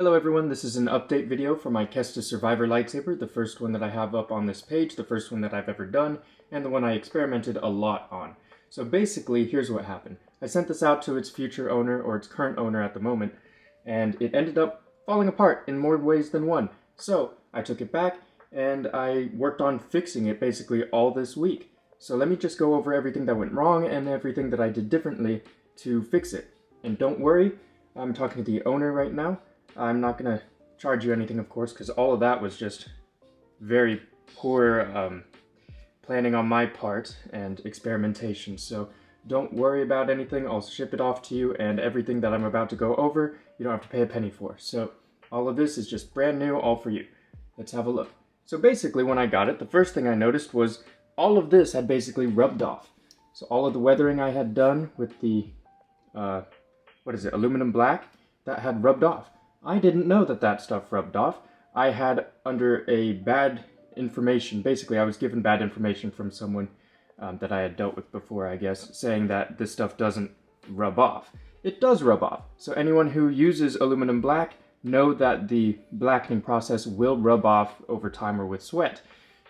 Hello everyone, this is an update video for my Kestis Survivor lightsaber, the first one that I have up on this page, the first one that I've ever done, and the one I experimented a lot on. So basically, here's what happened. I sent this out to its future owner, or its current owner at the moment, and it ended up falling apart in more ways than one. So I took it back, and I worked on fixing it basically all this week. So let me just go over everything that went wrong and everything that I did differently to fix it. And don't worry, I'm talking to the owner right now. I'm not going to charge you anything, of course, because all of that was just very poor planning on my part and experimentation. So don't worry about anything. I'll ship it off to you, and everything that I'm about to go over, you don't have to pay a penny for. So all of this is just brand new, all for you. Let's have a look. So basically, when I got it, the first thing I noticed was all of this had basically rubbed off. So all of the weathering I had done with the, aluminum black, that had rubbed off. I didn't know that that stuff rubbed off. I had under a bad information, basically I was given bad information from someone that I had dealt with before, I guess, saying that this stuff doesn't rub off. It does rub off. So anyone who uses aluminum black, know that the blackening process will rub off over time or with sweat.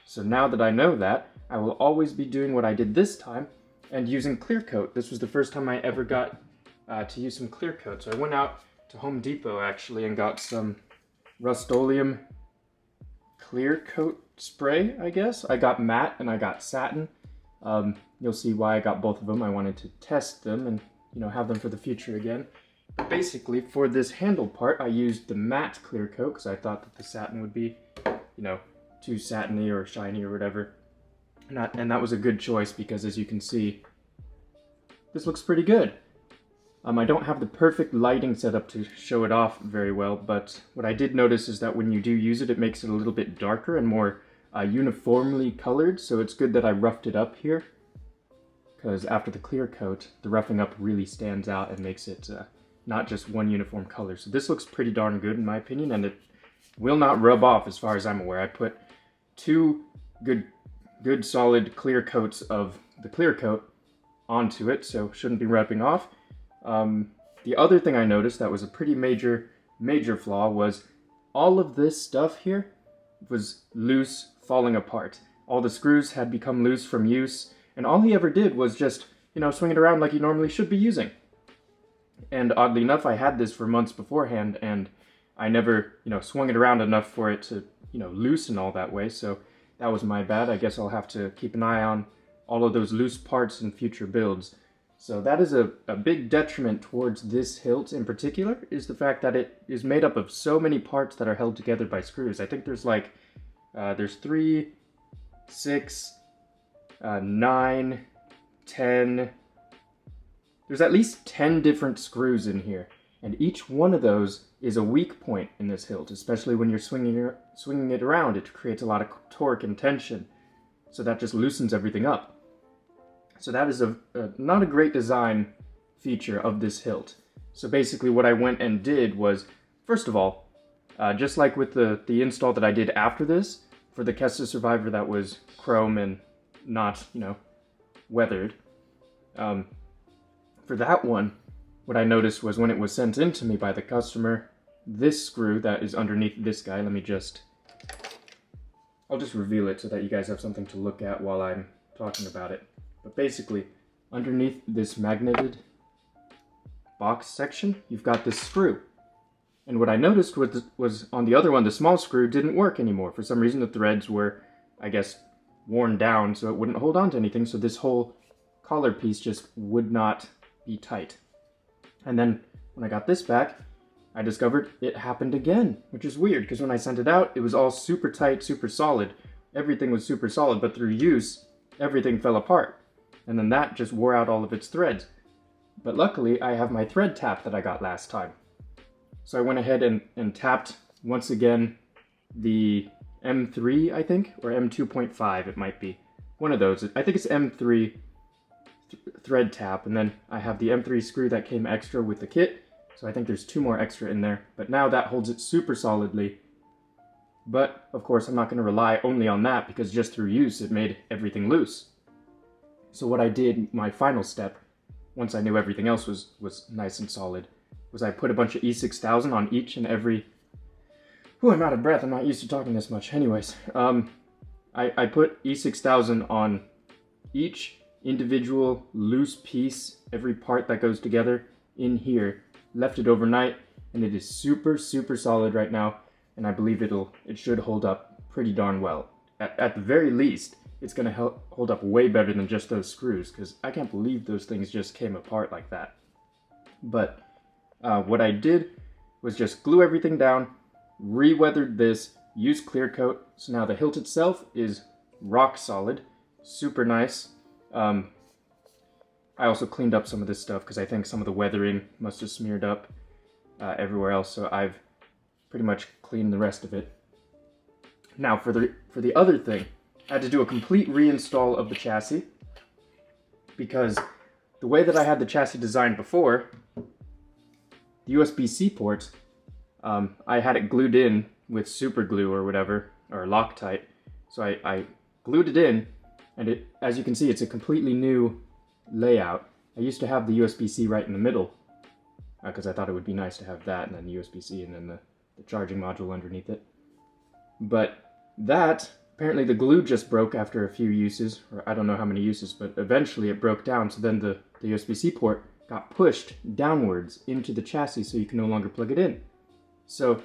So now that I know that, I will always be doing what I did this time and using clear coat. This was the first time I ever got to use some clear coat. So I went out to Home Depot actually and got some Rust-Oleum clear coat spray, I guess. I got matte and I got satin. You'll see why I got both of them. I wanted to test them and, have them for the future again. But basically, for this handle part, I used the matte clear coat because I thought that the satin would be, too satiny or shiny or whatever. And that was a good choice because, as you can see, this looks pretty good. I don't have the perfect lighting set up to show it off very well, but what I did notice is that when you do use it, it makes it a little bit darker and more uniformly colored, so it's good that I roughed it up here, because after the clear coat, the roughing up really stands out and makes it not just one uniform color. So this looks pretty darn good in my opinion, and it will not rub off as far as I'm aware. I put two good solid clear coats of the clear coat onto it, so shouldn't be rubbing off. The other thing I noticed that was a pretty major flaw was all of this stuff here was loose, falling apart. All the screws had become loose from use, and all he ever did was just, swing it around like he normally should be using. And oddly enough, I had this for months beforehand, and I never, swung it around enough for it to, loosen all that way, so that was my bad. I guess I'll have to keep an eye on all of those loose parts in future builds. So that is a big detriment towards this hilt in particular, is the fact that it is made up of so many parts that are held together by screws. I think there's like, there's 3, 6, 9, 10, there's at least 10 different screws in here. And each one of those is a weak point in this hilt, especially when you're swinging it around. It creates a lot of torque and tension, so that just loosens everything up. So that is not a great design feature of this hilt. So basically what I went and did was, first of all, just like with the install that I did after this, for the Kestis Survivor that was chrome and not, weathered, for that one, what I noticed was when it was sent in to me by the customer, this screw that is underneath this guy, I'll just reveal it so that you guys have something to look at while I'm talking about it. But basically, underneath this magneted box section, you've got this screw. And what I noticed was on the other one, the small screw didn't work anymore. For some reason, the threads were, I guess, worn down, so it wouldn't hold on to anything. So this whole collar piece just would not be tight. And then when I got this back, I discovered it happened again, which is weird, because when I sent it out, it was all super tight, super solid. Everything was super solid, but through use, everything fell apart. And then that just wore out all of its threads. But luckily, I have my thread tap that I got last time. So I went ahead and tapped, once again, the M3, I think, or M2.5 it might be. One of those. I think it's M3 thread tap, and then I have the M3 screw that came extra with the kit, so I think there's 2 more extra in there. But now that holds it super solidly. But, of course, I'm not going to rely only on that, because just through use, it made everything loose. So what I did, my final step, once I knew everything else was nice and solid, was I put a bunch of E6000 on each and every Whew, I'm out of breath. I'm not used to talking this much. Anyways, I put E6000 on each individual loose piece, every part that goes together in here, left it overnight, and it is super, super solid right now, and I believe it should hold up pretty darn well. At the very least, it's going to hold up way better than just those screws, because I can't believe those things just came apart like that. But what I did was just glue everything down, re-weathered this, used clear coat, so now the hilt itself is rock solid, super nice. I also cleaned up some of this stuff because I think some of the weathering must have smeared up everywhere else, so I've pretty much cleaned the rest of it. Now for the other thing, I had to do a complete reinstall of the chassis because the way that I had the chassis designed before, the USB-C port, I had it glued in with super glue or whatever, or Loctite. So I glued it in, and as you can see, it's a completely new layout. I used to have the USB-C right in the middle, because I thought it would be nice to have that, and then USB-C, and then the charging module underneath it. But that, apparently the glue just broke after a few uses, or I don't know how many uses, but eventually it broke down, so then the USB-C port got pushed downwards into the chassis so you can no longer plug it in. So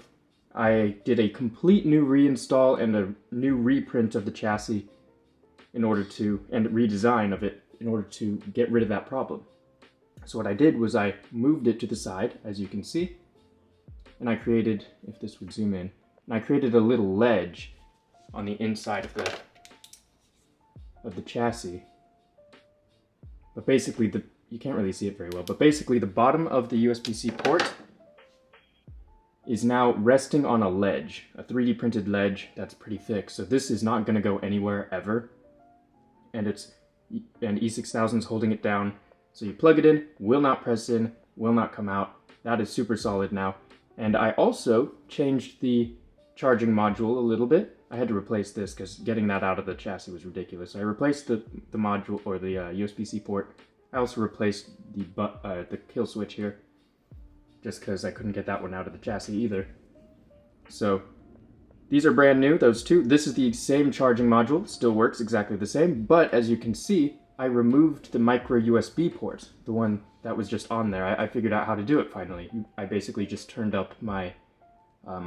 I did a complete new reinstall and a new reprint of the chassis and redesign of it in order to get rid of that problem. So what I did was I moved it to the side, as you can see, and I created, if this would zoom in, and I created a little ledge on the inside of the chassis. But basically, you can't really see it very well, but basically the bottom of the USB-C port is now resting on a ledge, a 3D printed ledge that's pretty thick. So this is not going to go anywhere ever, and E6000 is holding it down. So you plug it in, will not press in, will not come out. That is super solid now. And I also changed the charging module a little bit. I had to replace this because getting that out of the chassis was ridiculous. So I replaced the module, or the USB-C port. I also replaced the kill switch here, just because I couldn't get that one out of the chassis either. So these are brand new, those two. This is the same charging module, still works exactly the same, but as you can see, I removed the micro USB port, the one that was just on there. I figured out how to do it finally. I basically just turned up my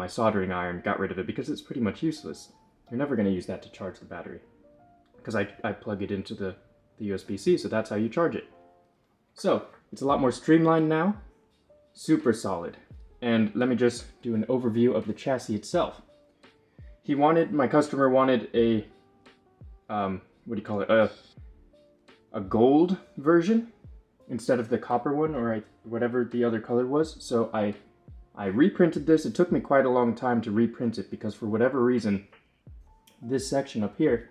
soldering iron, got rid of it because it's pretty much useless. You're never going to use that to charge the battery, because I plug it into the USB-C, so that's how you charge it. So it's a lot more streamlined now, super solid. And let me just do an overview of the chassis itself. My customer wanted a, a gold version instead of the copper one, or whatever the other color was. So I reprinted this. It took me quite a long time to reprint it because for whatever reason, this section up here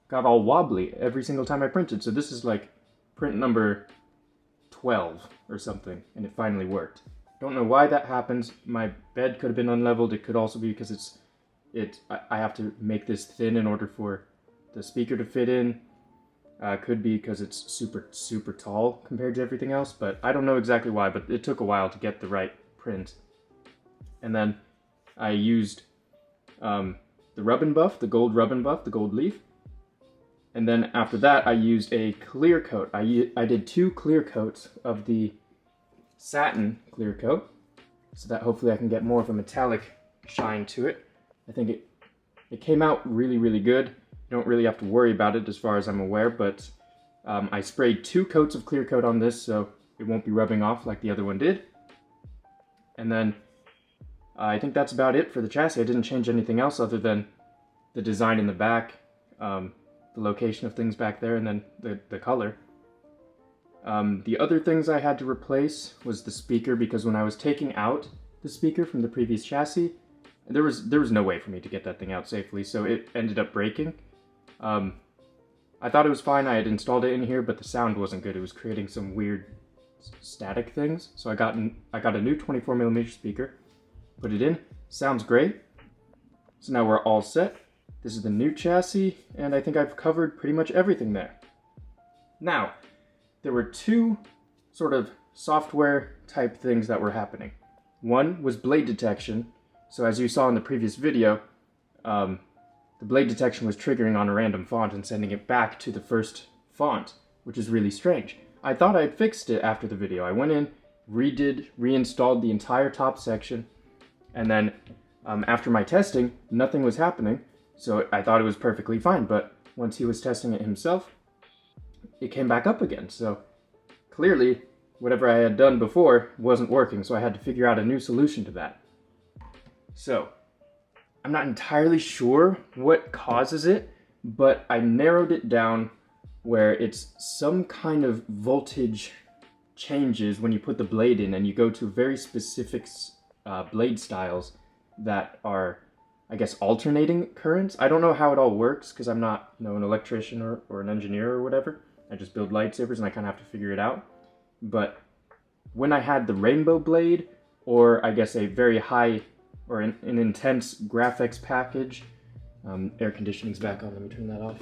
got all wobbly every single time I printed. So this is like print number 12 or something, and it finally worked. Don't know why that happens. My bed could have been unleveled. It could also be because I have to make this thin in order for the speaker to fit in. Could be because it's super, super tall compared to everything else, but I don't know exactly why, but it took a while to get the right print. And then I used the rub and buff, the gold rub and buff, the gold leaf. And then after that, I used a clear coat. I did 2 clear coats of the satin clear coat, so that hopefully I can get more of a metallic shine to it. I think it came out really, really good. You don't really have to worry about it as far as I'm aware, but I sprayed 2 coats of clear coat on this, so it won't be rubbing off like the other one did. And then I think that's about it for the chassis. I didn't change anything else other than the design in the back, the location of things back there, and then the color. The other things I had to replace was the speaker, because when I was taking out the speaker from the previous chassis, there was no way for me to get that thing out safely, so it ended up breaking. I thought it was fine. I had installed it in here, but the sound wasn't good. It was creating some weird static things. So I got a new 24mm speaker, put it in, sounds great. So now we're all set. This is the new chassis, and I think I've covered pretty much everything there. Now, there were 2 sort of software type things that were happening. One was blade detection. So as you saw in the previous video, the blade detection was triggering on a random font and sending it back to the first font, which is really strange. I thought I'd fixed it after the video. I went in, reinstalled the entire top section, and then after my testing, nothing was happening, so I thought it was perfectly fine, but once he was testing it himself, it came back up again. So clearly, whatever I had done before wasn't working, so I had to figure out a new solution to that. So, I'm not entirely sure what causes it, but I narrowed it down where it's some kind of voltage changes when you put the blade in and you go to very specific blade styles that are, I guess, alternating currents. I don't know how it all works because I'm not, an electrician or an engineer or whatever. I just build lightsabers and I kind of have to figure it out. But when I had the rainbow blade, or I guess a very high or an intense graphics package, air conditioning's back on, let me turn that off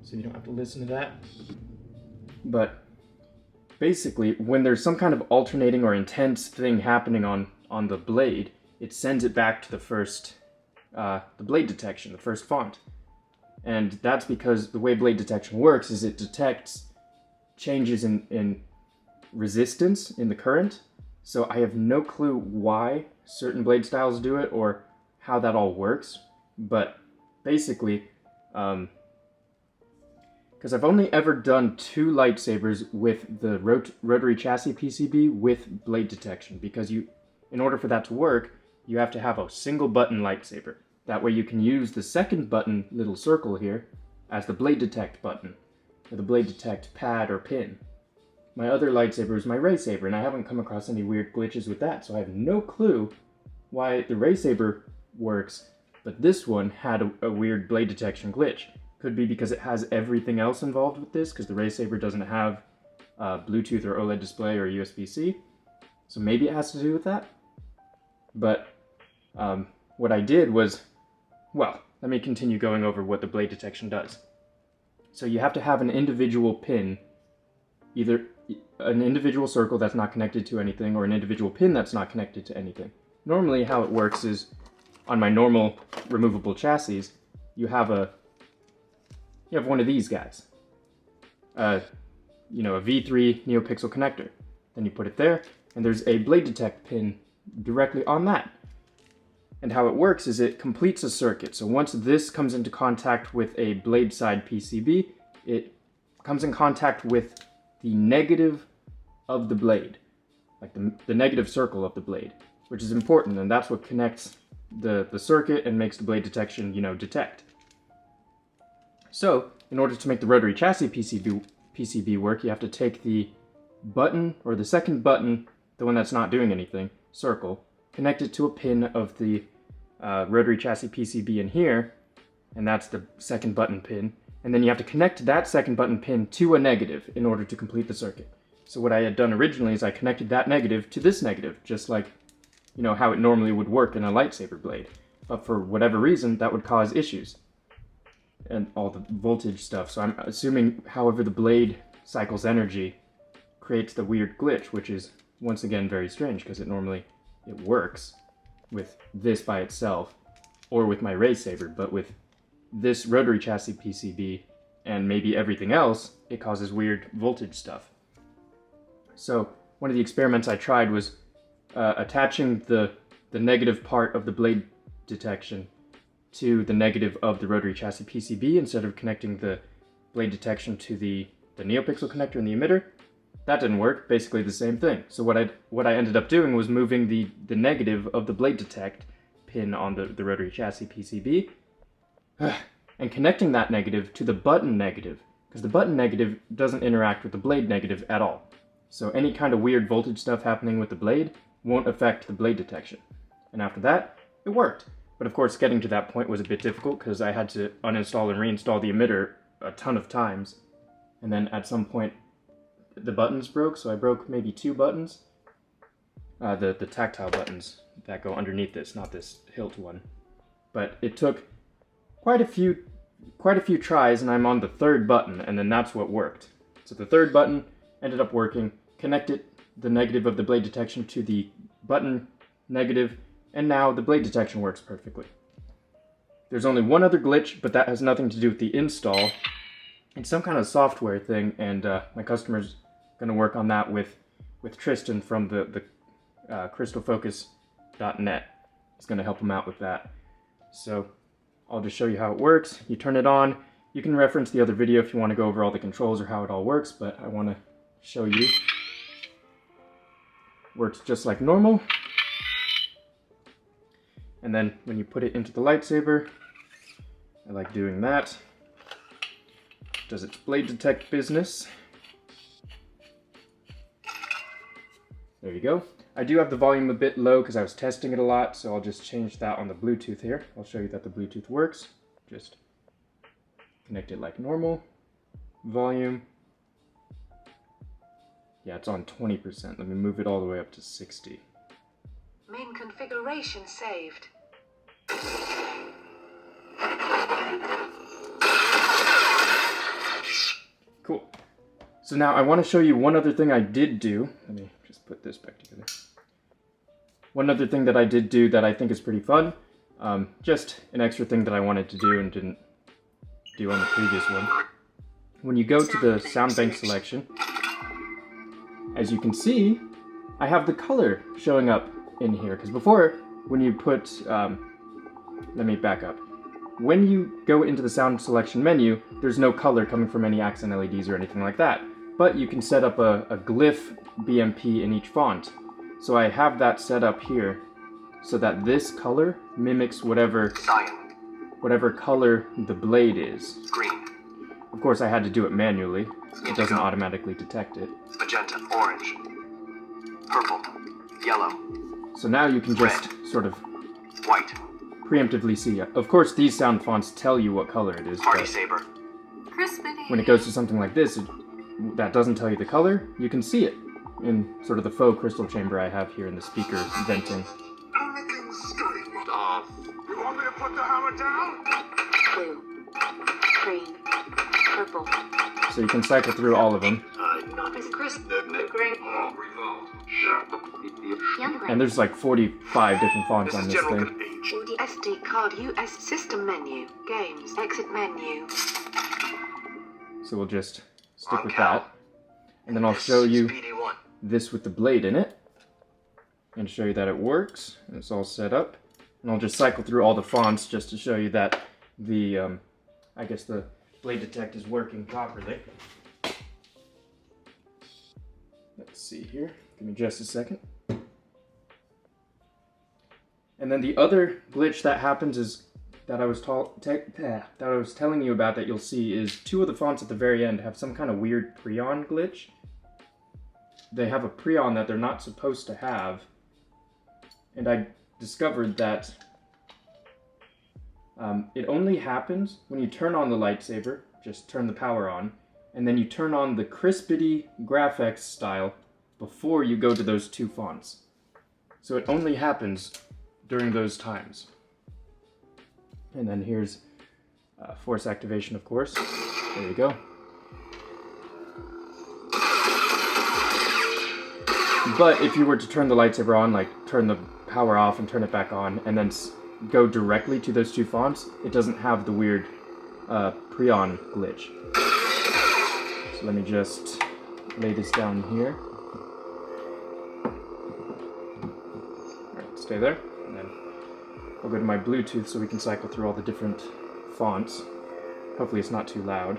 so you don't have to listen to that. But basically, when there's some kind of alternating or intense thing happening on the blade, it sends it back to the first, the blade detection, the first font. And that's because the way blade detection works is it detects changes in resistance in the current. So I have no clue why certain blade styles do it or how that all works. But basically, because I've only ever done 2 lightsabers with the rotary chassis PCB with blade detection, because in order for that to work, you have to have a single button lightsaber. That way you can use the second button, little circle here, as the blade detect button, or the blade detect pad or pin. My other lightsaber is my raysaber, and I haven't come across any weird glitches with that, so I have no clue why the raysaber works, but this one had a weird blade detection glitch. Could be because it has everything else involved with this, because the raysaber doesn't have Bluetooth or OLED display or USB-C, so maybe it has to do with that. But what I did was, well, let me continue going over what the blade detection does. So you have to have an individual pin, either an individual circle that's not connected to anything or an individual pin that's not connected to anything. Normally how it works is, on my normal removable chassis, you have one of these guys. A V3 NeoPixel connector. Then you put it there, and there's a blade detect pin directly on that. And how it works is it completes a circuit. So once this comes into contact with a blade side PCB, it comes in contact with the negative of the blade, like the negative circle of the blade, which is important, and that's what connects the circuit and makes the blade detection, detect. So, in order to make the rotary chassis PCB work, you have to take the button, or the second button, the one that's not doing anything, circle, connect it to a pin of the rotary chassis PCB in here, and that's the second button pin, and then you have to connect that second button pin to a negative in order to complete the circuit. So what I had done originally is I connected that negative to this negative, just like, how it normally would work in a lightsaber blade. But for whatever reason, that would cause issues and all the voltage stuff. So I'm assuming, however, the blade cycles energy creates the weird glitch, which is, once again, very strange, because it works with this by itself, or with my raysaber, but with this rotary chassis PCB and maybe everything else, it causes weird voltage stuff. So one of the experiments I tried was attaching the negative part of the blade detection to the negative of the rotary chassis PCB instead of connecting the blade detection to the NeoPixel connector and the emitter. That didn't work, basically the same thing. So what I ended up doing was moving the negative of the blade detect pin on the rotary chassis PCB and connecting that negative to the button negative, because the button negative doesn't interact with the blade negative at all. So any kind of weird voltage stuff happening with the blade won't affect the blade detection. And after that, it worked. But of course, getting to that point was a bit difficult because I had to uninstall and reinstall the emitter a ton of times. And then at some point, the buttons broke, so I broke maybe 2 buttons. The tactile buttons that go underneath this, not this hilt one. But it took quite a few tries, and I'm on the 3rd button, and then that's what worked. So the 3rd button ended up working, connected the negative of the blade detection to the button negative, and now the blade detection works perfectly. There's only one other glitch, but that has nothing to do with the install. It's some kind of software thing, and my customer's going to work on that with Tristan from the CrystalFocus.net. He's going to help him out with that. So I'll just show you how it works. You turn it on. You can reference the other video if you want to go over all the controls or how it all works, but I want to show you. Works just like normal. And then when you put it into the lightsaber, I like doing that. Does its blade detect business. There you go. I do have the volume a bit low because I was testing it a lot, so I'll just change that on the Bluetooth here. I'll show you that the Bluetooth works. Just connect it like normal. Volume. Yeah, it's on 20%. Let me move it all the way up to 60. Main configuration saved. Cool. So now I want to show you one other thing I did do. Let me just put this back together. One other thing that I did do that I think is pretty fun. Just an extra thing that I wanted to do and didn't do on the previous one. When you go to the sound bank selection, as you can see, I have the color showing up in here. Because before, when you put, let me back up. When you go into the sound selection menu, there's no color coming from any accent LEDs or anything like that. But you can set up a glyph BMP in each font. So I have that set up here so that this color mimics whatever color the blade is. Green. Of course, I had to do it manually. It doesn't automatically detect it. Magenta. Orange. Purple. Yellow. So now you can just sort of White. preemptively see it. Of course, these sound fonts tell you what color it is. Party But saber. when it goes to something like this, that doesn't tell you the color, you can see it in sort of the faux crystal chamber I have here in the speaker venting. Off. You want me to put the hammer down? Blue. Green. Purple. So you can cycle through all of them. Green. And there's like 45 different fonts This on is this General thing. H. SD card US system menu. Games. Exit menu. So we'll just stick On with cow. that. And then I'll show you Speedy 1. this with the blade in it. And show you that it works. And it's all set up. And I'll just cycle through all the fonts just to show you that the, I guess the blade detect is working properly. Let's see here. Give me just a second. And then the other glitch that happens is that I was telling you about that you'll see is two of the fonts at the very end have some kind of weird prion glitch. They have a prion that they're not supposed to have. And I discovered that it only happens when you turn on the lightsaber, just turn the power on, and then you turn on the crispity graphics style before you go to those two fonts. So it only happens during those times. And then here's force activation, of course. There you go. But if you were to turn the lightsaber on, like turn the power off and turn it back on, and then go directly to those two fonts, it doesn't have the weird prion glitch. So let me just lay this down here. Alright, stay there. And then I'll go to my Bluetooth so we can cycle through all the different fonts. Hopefully it's not too loud.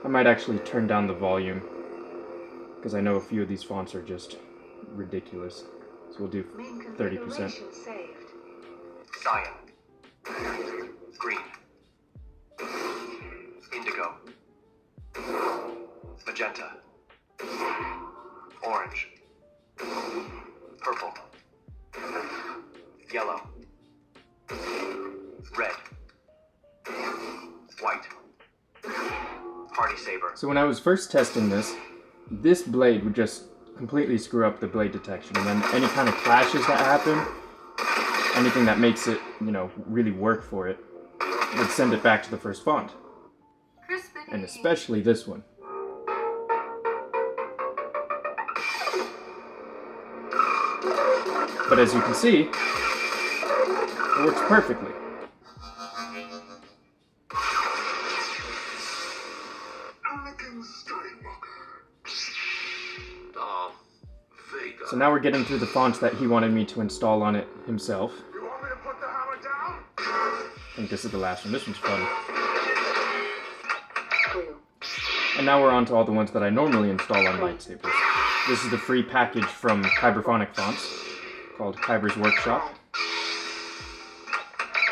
I might actually turn down the volume, because I know a few of these fonts are just ridiculous. So we'll do 30%. Cyan. Green. Indigo. Magenta. Orange. Purple. Yellow. Red. White. Party saber. So when I was first testing this blade would just completely screw up the blade detection, and then any kind of clashes that happen, anything that makes it, you know, really work for it, would send it back to the first font. And especially this one. But as you can see, it works perfectly. So now we're getting through the fonts that he wanted me to install on it himself. You want me to put the hammer down? I think this is the last one. This one's fun. And now we're on to all the ones that I normally install on lightsabers. This is the free package from Kyberphonic Fonts, called Kyber's Workshop.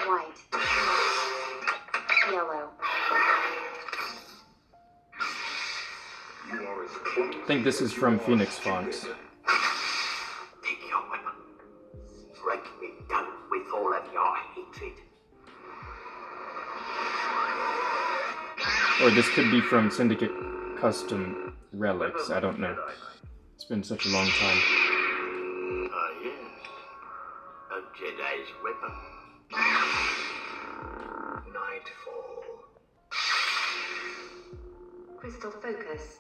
White. Yellow. I think this is from Phoenix Fonts. Take your weapon. Strike me down with all of your hatred. Or this could be from Syndicate Custom Relics, I don't know. It's been such a long time. Ah, yes. A Jedi's weapon. Nightfall. Crystal focus.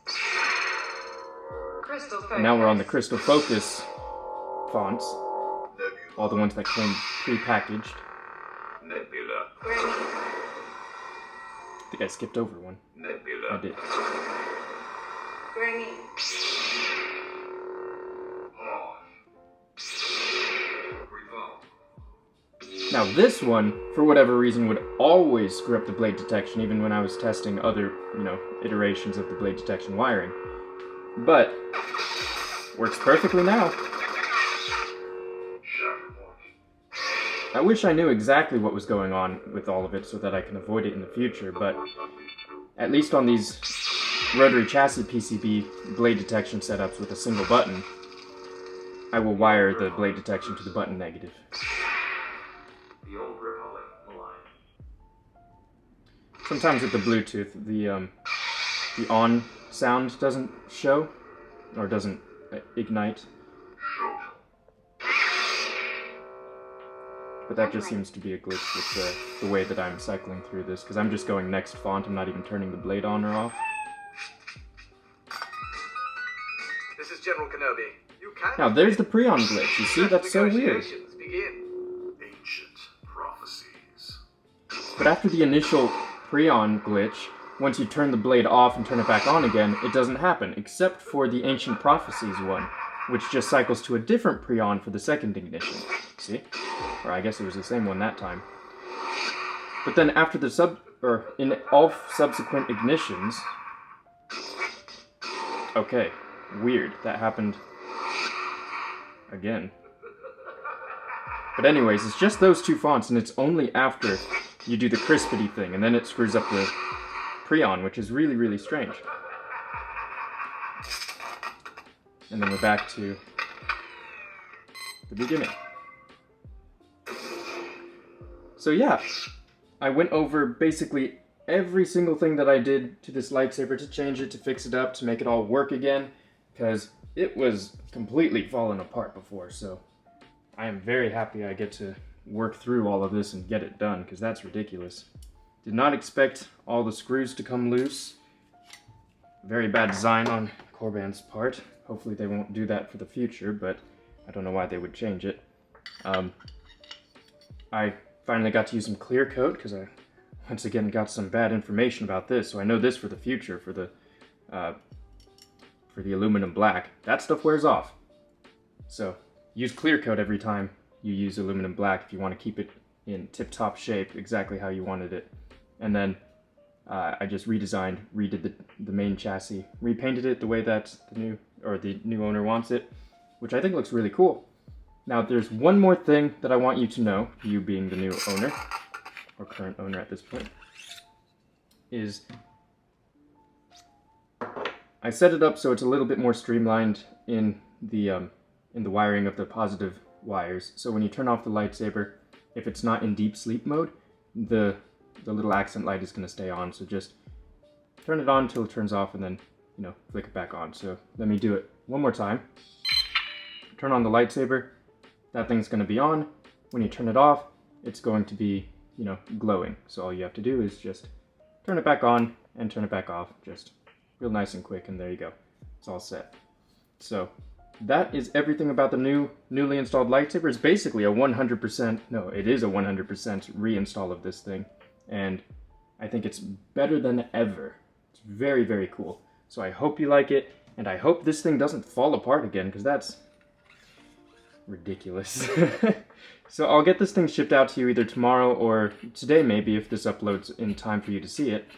Crystal focus. And now we're on the CrystalFX fonts. All the ones that came pre-packaged. Nebula. I think I skipped over one. Nebula. I did. Green. Now this one, for whatever reason, would always screw up the blade detection, even when I was testing other, iterations of the blade detection wiring. But, works perfectly now. I wish I knew exactly what was going on with all of it so that I can avoid it in the future, but at least on these rotary chassis PCB blade detection setups with a single button, I will wire the blade detection to the button negative. The old Republic line. Sometimes with the Bluetooth, the on sound doesn't show, or doesn't ignite. But that just seems to be a glitch with the way that I'm cycling through this, because I'm just going next font, I'm not even turning the blade on or off. This is General Kenobi. You can. Now there's the Prion glitch, you see, that's so weird. Negotiations begin. Ancient prophecies. But after the initial Prion glitch, once you turn the blade off and turn it back on again, it doesn't happen, except for the Ancient Prophecies one, which just cycles to a different Prion for the second ignition. See? Or I guess it was the same one that time. But then after the in all subsequent ignitions... Okay, weird, that happened again. But anyways, it's just those two fonts, and it's only after you do the crispity thing, and then it screws up the Prion, which is really, really strange. And then we're back to the beginning. So yeah, I went over basically every single thing that I did to this lightsaber to change it, to fix it up, to make it all work again, because it was completely fallen apart before, so I am very happy I get to work through all of this and get it done, because that's ridiculous. Did not expect all the screws to come loose. Very bad design on Corban's part. Hopefully they won't do that for the future, but I don't know why they would change it. I finally got to use some clear coat, because I once again got some bad information about this, so I know this for the future, for the aluminum black. That stuff wears off. So use clear coat every time you use aluminum black if you want to keep it in tip-top shape, exactly how you wanted it. And then I just redid the main chassis, repainted it the way that the new owner wants it, which I think looks really cool. Now there's one more thing that I want you to know, you being the new owner, or current owner at this point, is I set it up so it's a little bit more streamlined in the wiring of the positive wires. So when you turn off the lightsaber, if it's not in deep sleep mode, the little accent light is going to stay on. So just turn it on until it turns off, and then flick it back on. So let me do it one more time. Turn on the lightsaber, that thing's going to be on. When you turn it off, it's going to be glowing. So all you have to do is just turn it back on and turn it back off, just real nice and quick, and there you go. It's all set. So that is everything about the newly installed lightsaber. It's basically a 100%, no, it is a 100% reinstall of this thing. And I think it's better than ever. It's very, very cool. So I hope you like it, and I hope this thing doesn't fall apart again, because that's ridiculous. So I'll get this thing shipped out to you either tomorrow or today maybe, if this uploads in time for you to see it.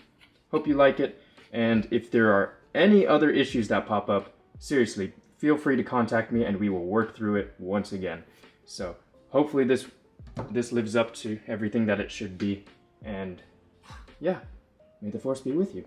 Hope you like it, and if there are any other issues that pop up, seriously, feel free to contact me and we will work through it once again. So hopefully this lives up to everything that it should be, and yeah, may the Force be with you.